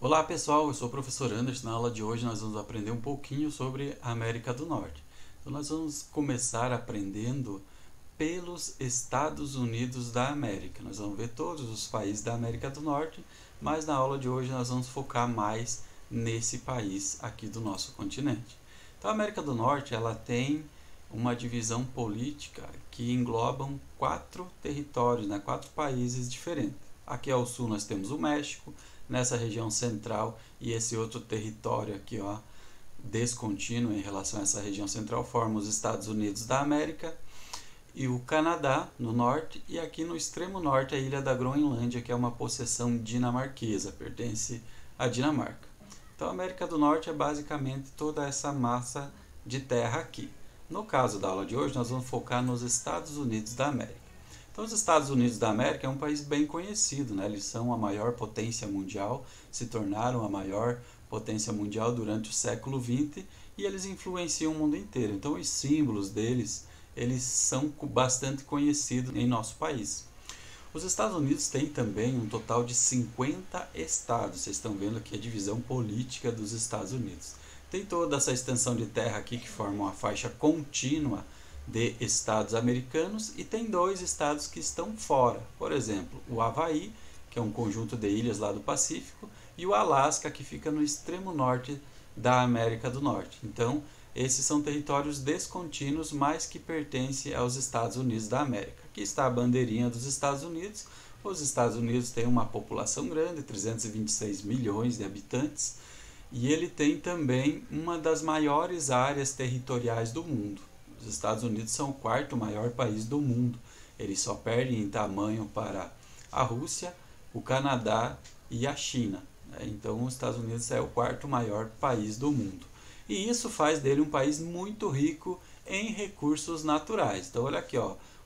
Olá pessoal, eu sou o professor Anderson. Na aula de hoje nós vamos aprender um pouquinho sobre a América do Norte. Então nós vamos começar aprendendo pelos Estados Unidos da América. Nós vamos ver todos os países da América do Norte, mas na aula de hoje nós vamos focar mais nesse país aqui do nosso continente. Então a América do Norte ela tem uma divisão política que englobam 4 territórios, 4 países diferentes. Aqui ao sul nós temos o México, nessa região central, e esse outro território aqui, descontínuo em relação a essa região central, forma os Estados Unidos da América e o Canadá no norte, e aqui no extremo norte a ilha da Groenlândia, que é uma possessão dinamarquesa, pertence à Dinamarca. Então a América do Norte é basicamente toda essa massa de terra aqui. No caso da aula de hoje nós vamos focar nos Estados Unidos da América. Então, os Estados Unidos da América é um país bem conhecido, Eles são a maior potência mundial, se tornaram a maior potência mundial durante o século XX e eles influenciam o mundo inteiro. Então, os símbolos deles, eles são bastante conhecidos em nosso país. Os Estados Unidos têm também um total de 50 estados. Vocês estão vendo aqui a divisão política dos Estados Unidos. Tem toda essa extensão de terra aqui que forma uma faixa contínua de estados americanos, e tem 2 estados que estão fora, por exemplo, o Havaí, que é um conjunto de ilhas lá do Pacífico, e o Alasca, que fica no extremo norte da América do Norte. Então, esses são territórios descontínuos, mas que pertencem aos Estados Unidos da América. Aqui está a bandeirinha dos Estados Unidos. Os Estados Unidos têm uma população grande, 326 milhões de habitantes, e ele tem também uma das maiores áreas territoriais do mundo. Os Estados Unidos são o 4º maior país do mundo. Eles só perdem em tamanho para a Rússia, o Canadá e a China. Então, os Estados Unidos é o 4º maior país do mundo. E isso faz dele um país muito rico em recursos naturais. Então, olha aqui,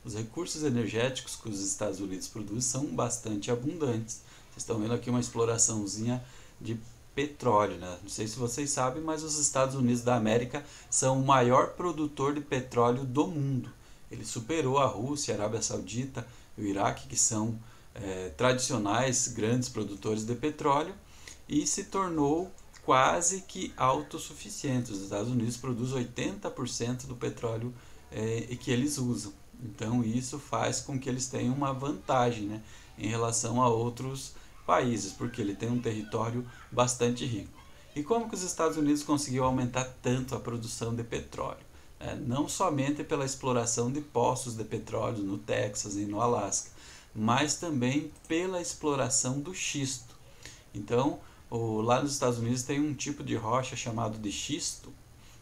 os recursos energéticos que os Estados Unidos produzem são bastante abundantes. Vocês estão vendo aqui uma exploraçãozinha de petróleo, Não sei se vocês sabem, mas os Estados Unidos da América são o maior produtor de petróleo do mundo. Ele superou a Rússia, a Arábia Saudita e o Iraque, que são tradicionais grandes produtores de petróleo, e se tornou quase que autossuficiente. Os Estados Unidos produzem 80% do petróleo que eles usam. Então isso faz com que eles tenham uma vantagem, em relação a outros países, porque ele tem um território bastante rico. E como que os Estados Unidos conseguiu aumentar tanto a produção de petróleo? Não somente pela exploração de poços de petróleo no Texas e no Alasca, mas também pela exploração do xisto. Então, lá nos Estados Unidos tem um tipo de rocha chamado de xisto,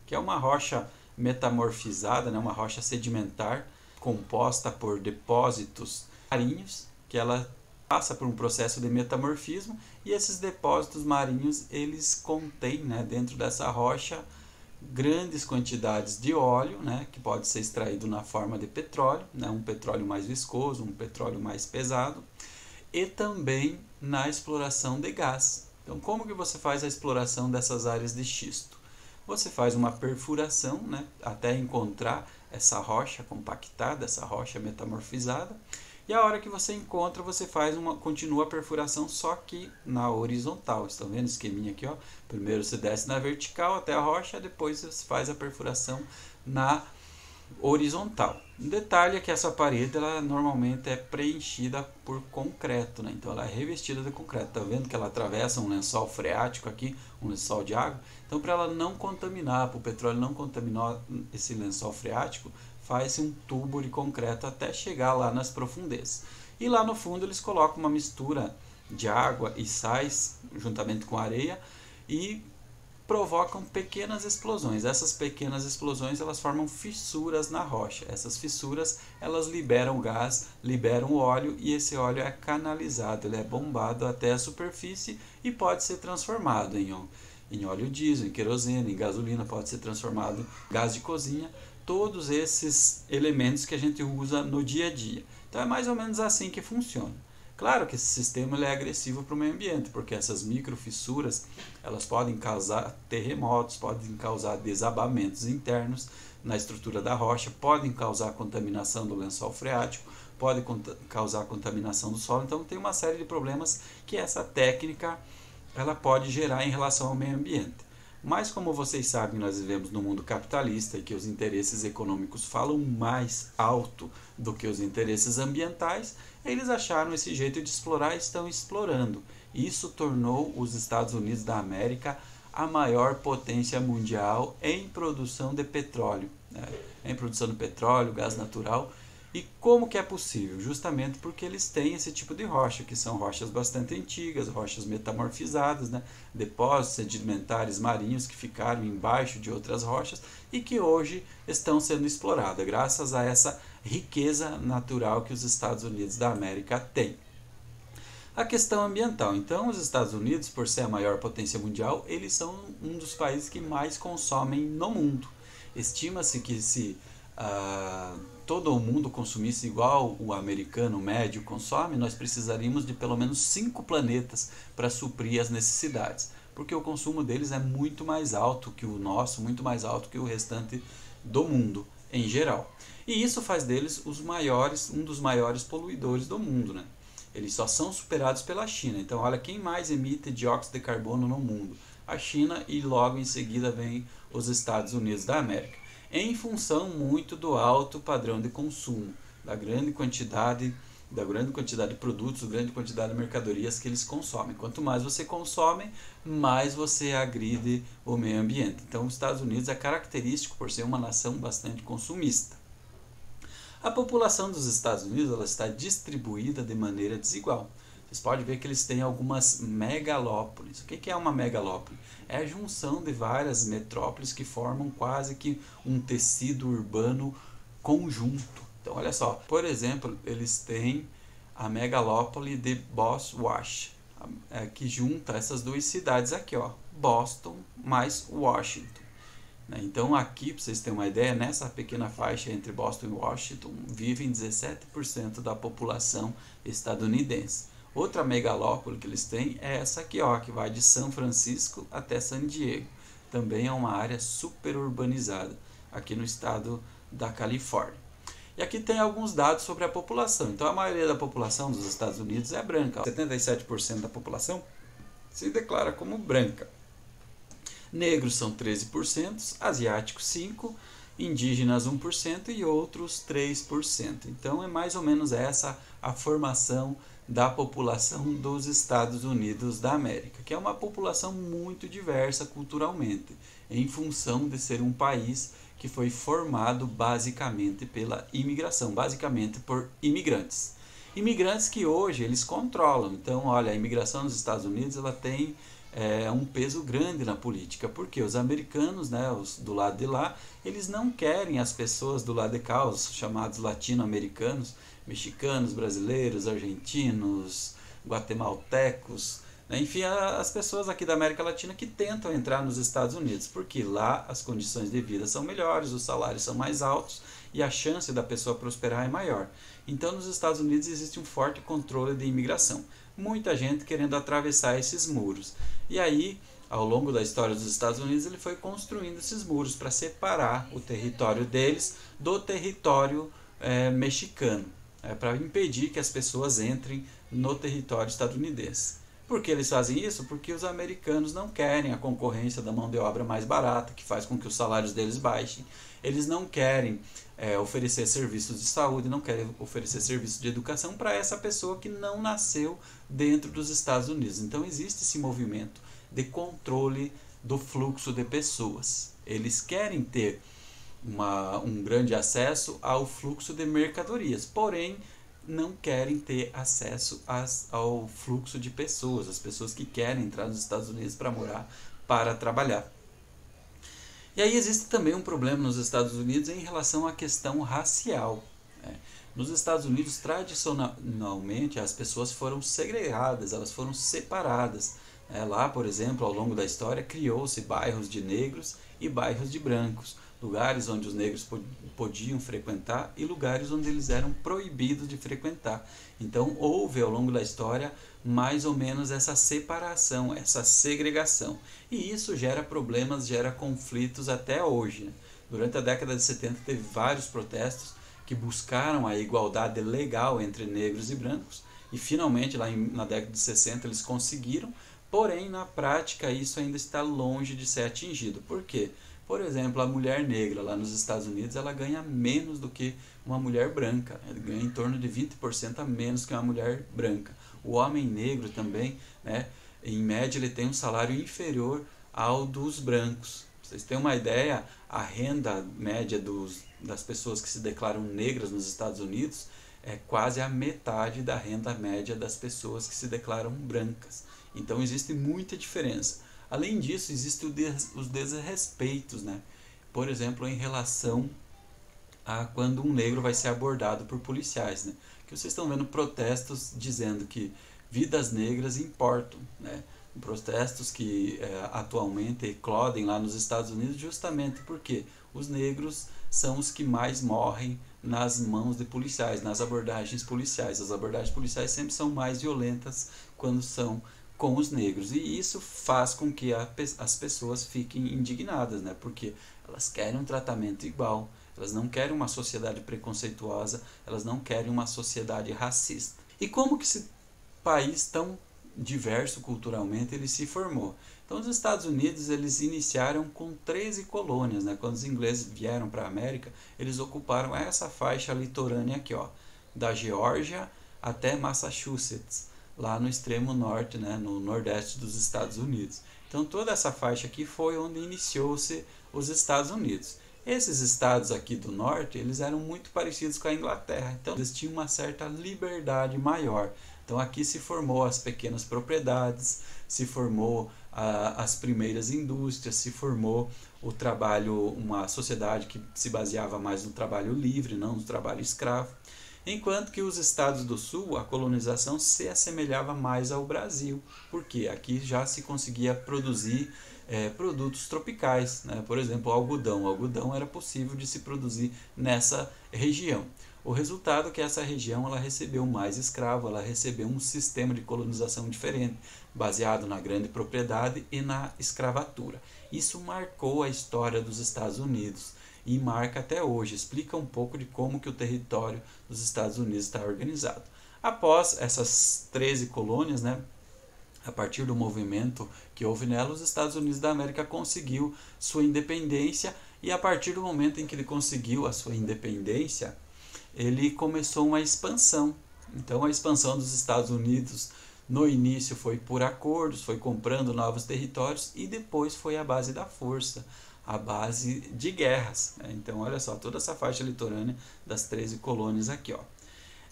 que é uma rocha metamorfizada, uma rocha sedimentar, composta por depósitos marinhos, que ela passa por um processo de metamorfismo, e esses depósitos marinhos eles contêm, dentro dessa rocha, grandes quantidades de óleo, que pode ser extraído na forma de petróleo, um petróleo mais viscoso, um petróleo mais pesado, e também na exploração de gás. Então, como que você faz a exploração dessas áreas de xisto? Você faz uma perfuração, até encontrar essa rocha compactada, essa rocha metamorfizada, e a hora que você encontra, você continua a perfuração, só que na horizontal. Estão vendo o esqueminha aqui? Primeiro você desce na vertical até a rocha, depois você faz a perfuração na horizontal. Um detalhe é que essa parede ela normalmente é preenchida por concreto, Então ela é revestida de concreto. Está vendo que ela atravessa um lençol freático aqui, um lençol de água? Então, para ela não contaminar, para o petróleo não contaminar esse lençol freático, faz-se um tubo de concreto até chegar lá nas profundezas. E lá no fundo eles colocam uma mistura de água e sais, juntamente com areia, e provocam pequenas explosões. Essas pequenas explosões elas formam fissuras na rocha. Essas fissuras elas liberam gás, liberam óleo, e esse óleo é canalizado, ele é bombado até a superfície e pode ser transformado em óleo diesel, em querosene, em gasolina, pode ser transformado em gás de cozinha. Todos esses elementos que a gente usa no dia a dia. Então é mais ou menos assim que funciona. Claro que esse sistema é agressivo para o meio ambiente, porque essas microfissuras elas podem causar terremotos, podem causar desabamentos internos na estrutura da rocha, podem causar contaminação do lençol freático, podem causar contaminação do solo. Então tem uma série de problemas que essa técnica ela pode gerar em relação ao meio ambiente. Mas como vocês sabem, nós vivemos num mundo capitalista e que os interesses econômicos falam mais alto do que os interesses ambientais, eles acharam esse jeito de explorar e estão explorando. Isso tornou os Estados Unidos da América a maior potência mundial em produção de petróleo, né? Em produção de petróleo, gás natural. E como que é possível? Justamente porque eles têm esse tipo de rocha, que são rochas bastante antigas, rochas metamorfizadas, né? Depósitos sedimentares marinhos que ficaram embaixo de outras rochas e que hoje estão sendo exploradas, graças a essa riqueza natural que os Estados Unidos da América têm. A questão ambiental. Então, os Estados Unidos, por ser a maior potência mundial, eles são um dos países que mais consomem no mundo. Estima-se que se todo o mundo consumisse igual o americano médio consome, nós precisaríamos de pelo menos 5 planetas para suprir as necessidades, porque o consumo deles é muito mais alto que o nosso, muito mais alto que o restante do mundo em geral. E isso faz deles um dos maiores poluidores do mundo, né? Eles só são superados pela China. Então, olha quem mais emite dióxido de carbono no mundo: a China, e logo em seguida vem os Estados Unidos da América, em função muito do alto padrão de consumo, da grande quantidade de produtos, grande quantidade de mercadorias que eles consomem. Quanto mais você consome, mais você agride o meio ambiente. Então, os Estados Unidos é característico por ser uma nação bastante consumista. A população dos Estados Unidos ela está distribuída de maneira desigual. Vocês podem ver que eles têm algumas megalópolis. O que é uma megalópole? É a junção de várias metrópoles que formam quase que um tecido urbano conjunto. Então, olha só, por exemplo, eles têm a megalópole de Boswash, que junta essas duas cidades aqui, ó, Boston mais Washington. Então, aqui, para vocês terem uma ideia, nessa pequena faixa entre Boston e Washington, vivem 17% da população estadunidense. Outra megalópole que eles têm é essa aqui, ó, que vai de São Francisco até San Diego. Também é uma área super urbanizada aqui no estado da Califórnia. E aqui tem alguns dados sobre a população. Então, a maioria da população dos Estados Unidos é branca. 77% da população se declara como branca. Negros são 13%, asiáticos 5%, indígenas 1% e outros 3%. Então é mais ou menos essa a formação da população dos Estados Unidos da América, que é uma população muito diversa culturalmente, em função de ser um país que foi formado basicamente pela imigração, basicamente por imigrantes. Imigrantes que hoje eles controlam. Então, olha, a imigração nos Estados Unidos ela tem um peso grande na política, porque os americanos, né, os do lado de lá, eles não querem as pessoas do lado de cá, os chamados latino-americanos, mexicanos, brasileiros, argentinos, guatemaltecos, né, enfim, as pessoas aqui da América Latina que tentam entrar nos Estados Unidos, porque lá as condições de vida são melhores, os salários são mais altos e a chance da pessoa prosperar é maior. Então, nos Estados Unidos existe um forte controle de imigração. Muita gente querendo atravessar esses muros. E aí, ao longo da história dos Estados Unidos, ele foi construindo esses muros para separar o território deles do território mexicano, para impedir que as pessoas entrem no território estadunidense. Por que eles fazem isso? Porque os americanos não querem a concorrência da mão de obra mais barata, que faz com que os salários deles baixem. Eles não querem oferecer serviços de saúde, não querem oferecer serviços de educação para essa pessoa que não nasceu dentro dos Estados Unidos. Então existe esse movimento de controle do fluxo de pessoas. Eles querem ter um grande acesso ao fluxo de mercadorias, porém não querem ter acesso ao fluxo de pessoas, as pessoas que querem entrar nos Estados Unidos para morar, para trabalhar. E aí existe também um problema nos Estados Unidos em relação à questão racial. Nos Estados Unidos, tradicionalmente, as pessoas foram segregadas, elas foram separadas. Lá, por exemplo, ao longo da história, criou-se bairros de negros e bairros de brancos, lugares onde os negros podiam frequentar e lugares onde eles eram proibidos de frequentar. Então, houve ao longo da história mais ou menos essa separação, essa segregação. E isso gera problemas, gera conflitos até hoje. Durante a década de 70 teve vários protestos que buscaram a igualdade legal entre negros e brancos, e finalmente lá na década de 60 eles conseguiram, Porém, na prática, isso ainda está longe de ser atingido. Por quê? Por exemplo, a mulher negra lá nos Estados Unidos, ela ganha menos do que uma mulher branca. Ela ganha em torno de 20% a menos que uma mulher branca. O homem negro também, né, em média, ele tem um salário inferior ao dos brancos. Pra vocês terem uma ideia, a renda média das pessoas que se declaram negras nos Estados Unidos é quase a metade da renda média das pessoas que se declaram brancas. Então existe muita diferença. Além disso, existem os desrespeitos, né? Por exemplo, em relação a quando um negro vai ser abordado por policiais, né? Que vocês estão vendo protestos dizendo que vidas negras importam, né? Protestos que atualmente eclodem lá nos Estados Unidos justamente porque os negros são os que mais morrem nas mãos de policiais, nas abordagens policiais. As abordagens policiais sempre são mais violentas quando são com os negros, e isso faz com que as pessoas fiquem indignadas, né? Porque elas querem um tratamento igual, elas não querem uma sociedade preconceituosa, elas não querem uma sociedade racista. E como que esse país tão diverso culturalmente ele se formou? Então, os Estados Unidos eles iniciaram com 13 colônias, né? Quando os ingleses vieram para a América, eles ocuparam essa faixa litorânea aqui, ó, da Geórgia até Massachusetts, lá no extremo norte, né, no nordeste dos Estados Unidos. Então toda essa faixa aqui foi onde iniciou-se os Estados Unidos. Esses estados aqui do norte, eles eram muito parecidos com a Inglaterra, então eles tinham uma certa liberdade maior. Então aqui se formou as pequenas propriedades, se formou as primeiras indústrias, se formou o trabalho, uma sociedade que se baseava mais no trabalho livre, não no trabalho escravo. Enquanto que os estados do sul, a colonização se assemelhava mais ao Brasil, porque aqui já se conseguia produzir produtos tropicais, né? Por exemplo, algodão. O algodão era possível de se produzir nessa região. O resultado é que essa região ela recebeu mais escravos, ela recebeu um sistema de colonização diferente, baseado na grande propriedade e na escravatura. Isso marcou a história dos Estados Unidos. E marca até hoje, explica um pouco de como que o território dos Estados Unidos está organizado. Após essas 13 colônias, né, a partir do movimento que houve nela, os Estados Unidos da América conseguiu sua independência, e a partir do momento em que ele conseguiu a sua independência, ele começou uma expansão. Então a expansão dos Estados Unidos no início foi por acordos, foi comprando novos territórios e depois foi à base da força, a base de guerras. Então, olha só, toda essa faixa litorânea das 13 colônias aqui, ó.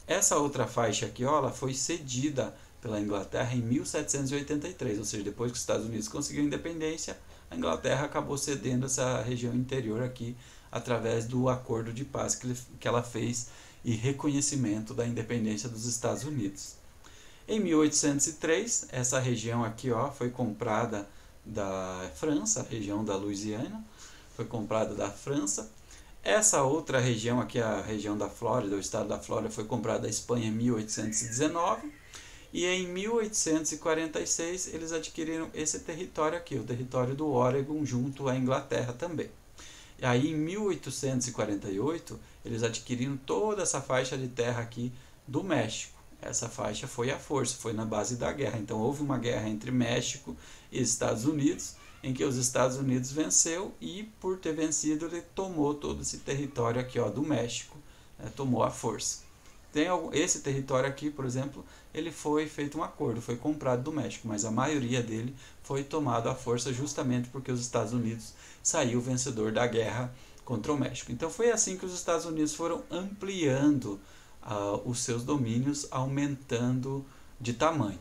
Essa outra faixa aqui, ó, ela foi cedida pela Inglaterra em 1783, ou seja, depois que os Estados Unidos conseguiu a independência, a Inglaterra acabou cedendo essa região interior aqui através do acordo de paz que ela fez e reconhecimento da independência dos Estados Unidos. Em 1803, essa região aqui, ó, foi comprada da França, a região da Louisiana, foi comprada da França. Essa outra região aqui, a região da Flórida, o estado da Flórida, foi comprada da Espanha em 1819. E em 1846 eles adquiriram esse território aqui, o território do Oregon, junto à Inglaterra também. E aí em 1848 eles adquiriram toda essa faixa de terra aqui do México. Essa faixa foi à força, foi na base da guerra. Então houve uma guerra entre México e Estados Unidos, em que os Estados Unidos venceu e por ter vencido ele tomou todo esse território aqui, ó, do México, né, tomou à força. Esse território aqui, por exemplo, ele foi feito um acordo, foi comprado do México, mas a maioria dele foi tomado à força justamente porque os Estados Unidos saiu vencedor da guerra contra o México. Então foi assim que os Estados Unidos foram ampliando os seus domínios, aumentando de tamanho.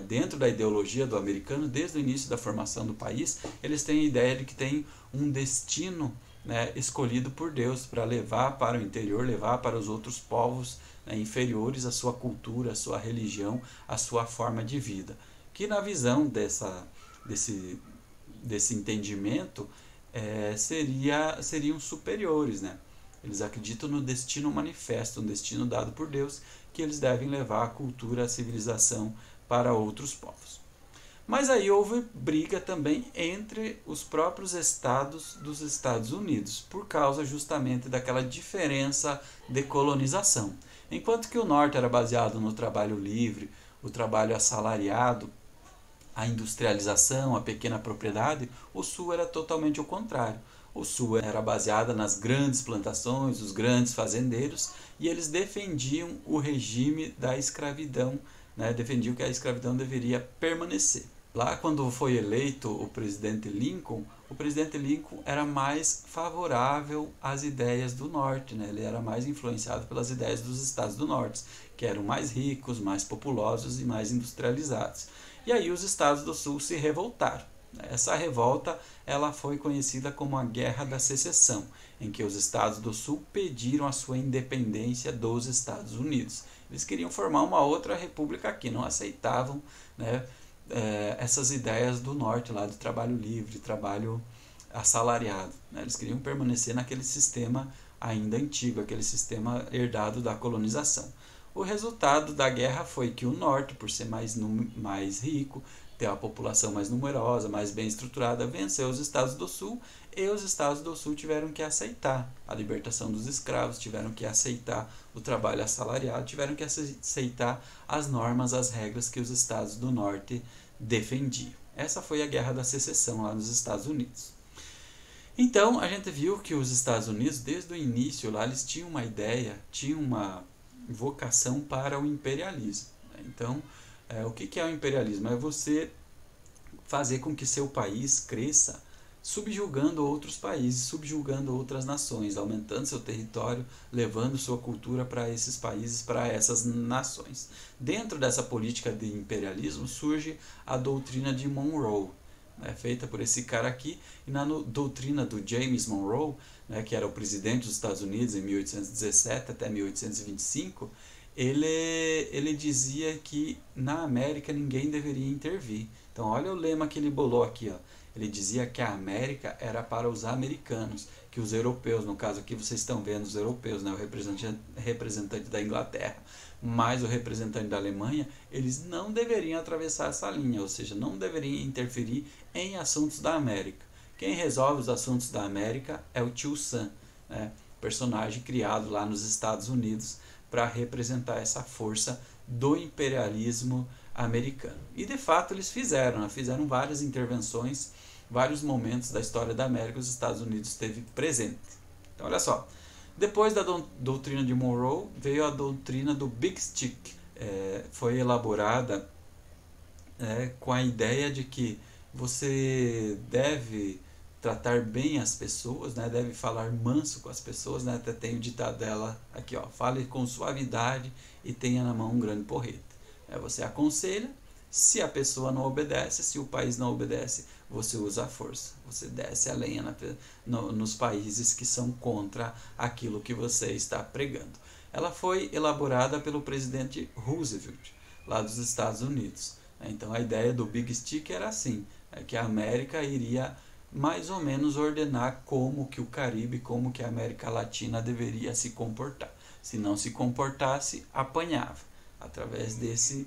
Dentro da ideologia do americano, desde o início da formação do país, eles têm a ideia de que tem um destino, né, escolhido por Deus para levar para o interior, levar para os outros povos, né, inferiores a sua cultura, a sua religião, a sua forma de vida. Que na visão desse entendimento seriam superiores, né? Eles acreditam no destino manifesto, um destino dado por Deus, que eles devem levar a cultura, a civilização para outros povos. Mas aí houve briga também entre os próprios estados dos Estados Unidos, por causa justamente daquela diferença de colonização. Enquanto que o norte era baseado no trabalho livre, o trabalho assalariado, a industrialização, a pequena propriedade, o Sul era totalmente o contrário. O Sul era baseado nas grandes plantações, os grandes fazendeiros, e eles defendiam o regime da escravidão, né? Defendiam que a escravidão deveria permanecer. Lá, quando foi eleito o presidente Lincoln era mais favorável às ideias do Norte, né? Ele era mais influenciado pelas ideias dos estados do Norte, que eram mais ricos, mais populosos e mais industrializados. E aí os estados do Sul se revoltaram. Essa revolta ela foi conhecida como a Guerra da Secessão, em que os estados do Sul pediram a sua independência dos Estados Unidos. Eles queriam formar uma outra república aqui, não aceitavam, né, essas ideias do Norte, lá do trabalho livre, trabalho assalariado. Né? Eles queriam permanecer naquele sistema ainda antigo, aquele sistema herdado da colonização. O resultado da guerra foi que o Norte, por ser mais rico, ter a população mais numerosa, mais bem estruturada, venceu os Estados do Sul, e os Estados do Sul tiveram que aceitar a libertação dos escravos, tiveram que aceitar o trabalho assalariado, tiveram que aceitar as normas, as regras que os Estados do Norte defendiam. Essa foi a Guerra da Secessão lá nos Estados Unidos. Então, a gente viu que os Estados Unidos, desde o início lá, eles tinham uma ideia, tinham uma vocação para o imperialismo. Então, o que é o imperialismo? É você fazer com que seu país cresça subjugando outros países, subjugando outras nações, aumentando seu território, levando sua cultura para esses países, para essas nações. Dentro dessa política de imperialismo surge a doutrina de Monroe, né, feita por esse cara aqui, e na doutrina do James Monroe, né, que era o presidente dos Estados Unidos em 1817 até 1825, ele dizia que na América ninguém deveria intervir. Então olha o lema que ele bolou aqui, ó. Ele dizia que a América era para os americanos, que os europeus, no caso aqui vocês estão vendo os europeus, né, o representante da Inglaterra, mais o representante da Alemanha, eles não deveriam atravessar essa linha, ou seja, não deveriam interferir em assuntos da América. Quem resolve os assuntos da América é o Tio Sam, né, personagem criado lá nos Estados Unidos para representar essa força do imperialismo americano. E de fato eles fizeram várias intervenções, vários momentos da história da América os Estados Unidos esteve presente. Então olha só, depois da doutrina de Monroe veio a doutrina do Big Stick. Foi elaborada com a ideia de que você deve tratar bem as pessoas, né? Deve falar manso com as pessoas, né? Até tem o ditado dela aqui, ó, fale com suavidade e tenha na mão um grande porrete. Você aconselha, se a pessoa não obedece, se o país não obedece, você usa a força, você desce a lenha nos países que são contra aquilo que você está pregando. Ela foi elaborada pelo presidente Roosevelt, lá dos Estados Unidos. Então a ideia do Big Stick era assim, que a América iria mais ou menos ordenar como que o Caribe, como que a América Latina deveria se comportar. Se não se comportasse, apanhava, através desse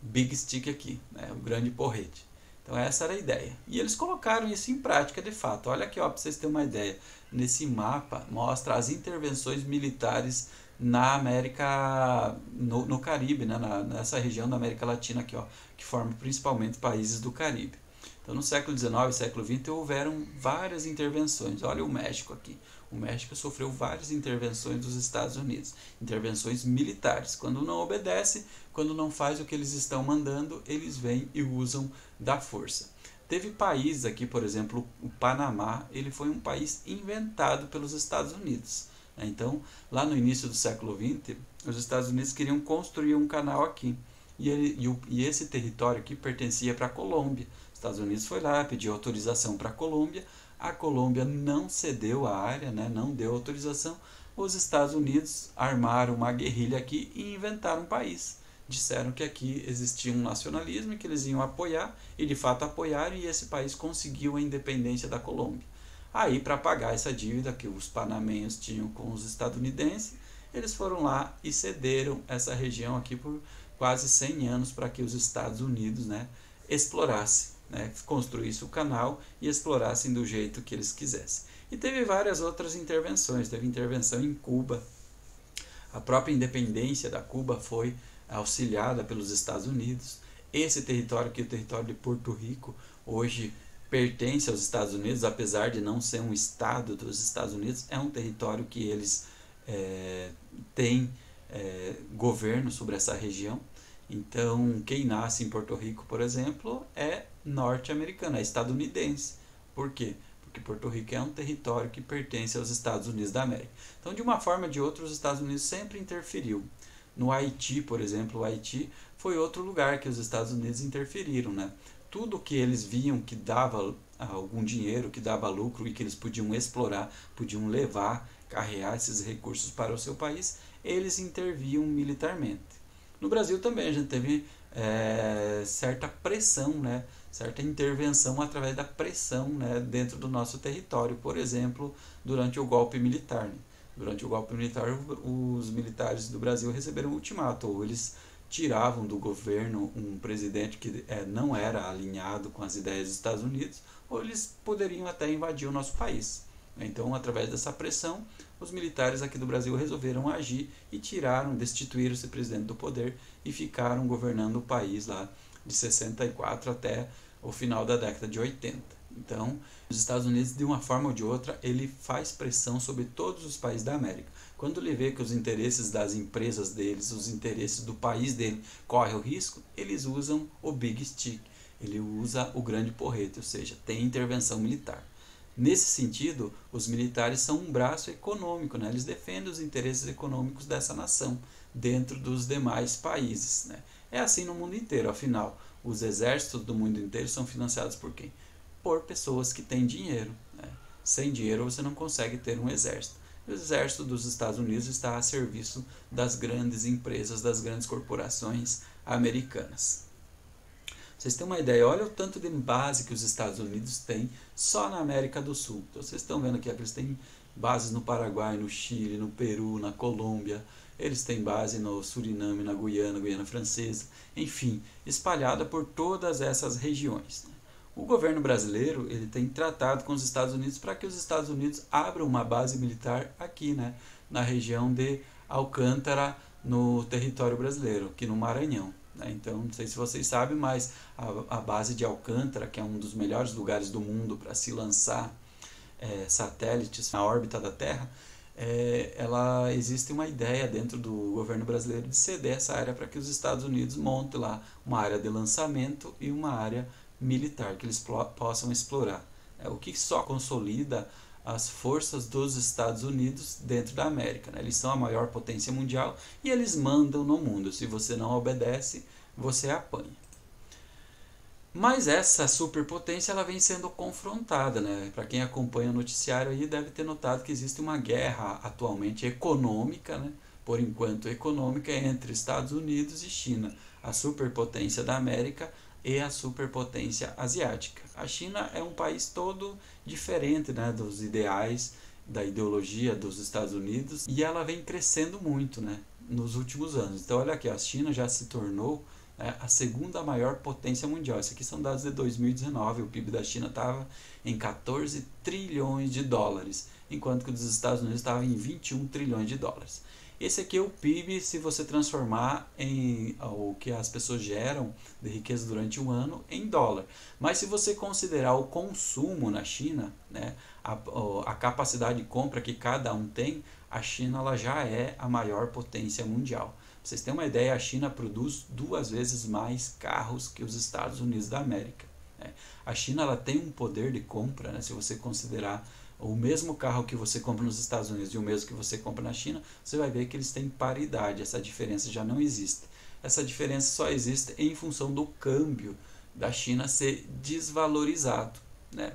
Big Stick aqui, né, o grande porrete. Então essa era a ideia. E eles colocaram isso em prática de fato. Olha aqui, para vocês terem uma ideia. Nesse mapa mostra as intervenções militares na América, no Caribe, né, nessa região da América Latina aqui, ó, que forma principalmente países do Caribe. Então no século XIX e século XX houveram várias intervenções. Olha o México aqui. O México sofreu várias intervenções dos Estados Unidos, intervenções militares. Quando não obedece, quando não faz o que eles estão mandando, eles vêm e usam da força. Teve países aqui, por exemplo, o Panamá, ele foi um país inventado pelos Estados Unidos. Então, lá no início do século XX, os Estados Unidos queriam construir um canal aqui. E esse território aqui pertencia para a Colômbia. Os Estados Unidos foi lá, pediu autorização para a Colômbia. A Colômbia não cedeu a área, né, não deu autorização. Os Estados Unidos armaram uma guerrilha aqui e inventaram um país. Disseram que aqui existia um nacionalismo e que eles iam apoiar, e de fato apoiaram, e esse país conseguiu a independência da Colômbia. Aí, para pagar essa dívida que os panamenhos tinham com os estadunidenses, eles foram lá e cederam essa região aqui por quase 100 anos para que os Estados Unidos, né, explorassem, né, construíssem o canal e explorassem do jeito que eles quisessem. E teve várias outras intervenções. Teve intervenção em Cuba. A própria independência da Cuba foi auxiliada pelos Estados Unidos. Esse território, que é o território de Porto Rico, hoje pertence aos Estados Unidos, apesar de não ser um estado dos Estados Unidos, é um território que eles têm governo sobre essa região. Então, quem nasce em Porto Rico, por exemplo, é norte-americano, é estadunidense. Por quê? Porque Porto Rico é um território que pertence aos Estados Unidos da América. Então, de uma forma ou de outra, os Estados Unidos sempre interferiu. No Haiti, por exemplo, o Haiti foi outro lugar que os Estados Unidos interferiram, né? Tudo que eles viam que dava algum dinheiro, que dava lucro e que eles podiam explorar, podiam levar, carregar esses recursos para o seu país, eles interviam militarmente. No Brasil também a gente teve certa pressão, né? Certa intervenção através da pressão, né? Dentro do nosso território, por exemplo, durante o golpe militar. Né? Durante o golpe militar, os militares do Brasil receberam um ultimato, ou eles tiravam do governo um presidente que não era alinhado com as ideias dos Estados Unidos, ou eles poderiam até invadir o nosso país. Então, através dessa pressão, os militares aqui do Brasil resolveram agir e destituíram esse presidente do poder e ficaram governando o país lá de 64 até o final da década de 80. Então, os Estados Unidos, de uma forma ou de outra, ele faz pressão sobre todos os países da América. Quando ele vê que os interesses das empresas deles, os interesses do país dele correm o risco, eles usam o Big Stick, ele usa o grande porrete, ou seja, tem intervenção militar. Nesse sentido, os militares são um braço econômico, né? Eles defendem os interesses econômicos dessa nação dentro dos demais países. Né? É assim no mundo inteiro, afinal, os exércitos do mundo inteiro são financiados por quem? Por pessoas que têm dinheiro. Né? Sem dinheiro você não consegue ter um exército. O exército dos Estados Unidos está a serviço das grandes empresas, das grandes corporações americanas. Vocês têm uma ideia, olha o tanto de base que os Estados Unidos têm só na América do Sul. Então, vocês estão vendo aqui que eles têm bases no Paraguai, no Chile, no Peru, na Colômbia, eles têm base no Suriname, na Guiana, Guiana Francesa, enfim, espalhada por todas essas regiões. O governo brasileiro ele tem tratado com os Estados Unidos para que os Estados Unidos abram uma base militar aqui, né, na região de Alcântara, no território brasileiro, aqui no Maranhão. Então, não sei se vocês sabem, mas a base de Alcântara, que é um dos melhores lugares do mundo para se lançar satélites na órbita da Terra, existe uma ideia dentro do governo brasileiro de ceder essa área para que os Estados Unidos montem lá uma área de lançamento e uma área militar que eles possam explorar. O que só consolida as forças dos Estados Unidos dentro da América. Né? Eles são a maior potência mundial e eles mandam no mundo. Se você não obedece, você apanha. Mas essa superpotência ela vem sendo confrontada. Né? Para quem acompanha o noticiário aí deve ter notado que existe uma guerra atualmente econômica, né? Por enquanto econômica, entre Estados Unidos e China, a superpotência da América e a superpotência asiática. A China é um país todo diferente, né, dos ideais, da ideologia dos Estados Unidos, e ela vem crescendo muito, né, nos últimos anos. Então olha aqui, a China já se tornou a segunda maior potência mundial. Esses aqui são dados de 2019, o PIB da China estava em 14 trilhões de dólares, enquanto que o dos Estados Unidos estava em 21 trilhões de dólares. Esse aqui é o PIB se você transformar em o que as pessoas geram de riqueza durante um ano em dólar. Mas se você considerar o consumo na China, né, a capacidade de compra que cada um tem, a China ela já é a maior potência mundial. Pra vocês terem uma ideia, a China produz 2 vezes mais carros que os Estados Unidos da América. Né? A China ela tem um poder de compra, né, se você considerar o mesmo carro que você compra nos Estados Unidos e o mesmo que você compra na China, você vai ver que eles têm paridade, essa diferença já não existe. Essa diferença só existe em função do câmbio da China ser desvalorizado. Né?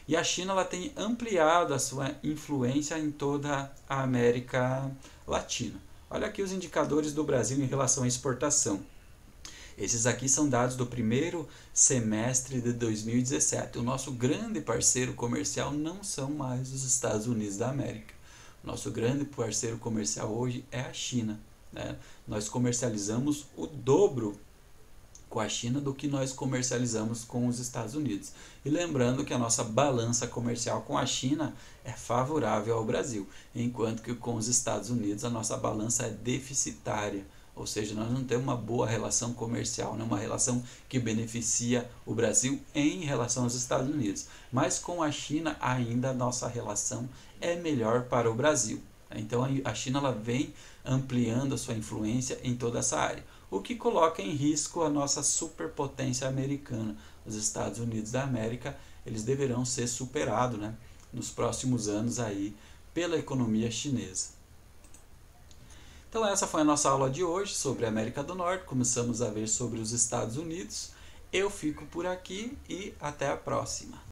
E a China ela tem ampliado a sua influência em toda a América Latina. Olha aqui os indicadores do Brasil em relação à exportação. Esses aqui são dados do primeiro semestre de 2017. O nosso grande parceiro comercial não são mais os Estados Unidos da América. Nosso grande parceiro comercial hoje é a China. Né? Nós comercializamos o dobro com a China do que nós comercializamos com os Estados Unidos. E lembrando que a nossa balança comercial com a China é favorável ao Brasil, enquanto que com os Estados Unidos a nossa balança é deficitária. ou seja, nós não temos uma boa relação comercial, né? Uma relação que beneficia o Brasil em relação aos Estados Unidos. Mas com a China ainda a nossa relação é melhor para o Brasil. Então a China ela vem ampliando a sua influência em toda essa área, o que coloca em risco a nossa superpotência americana. Os Estados Unidos da América, eles deverão ser superados, né, nos próximos anos aí pela economia chinesa. Então essa foi a nossa aula de hoje sobre a América do Norte. Começamos a ver sobre os Estados Unidos. Eu fico por aqui e até a próxima.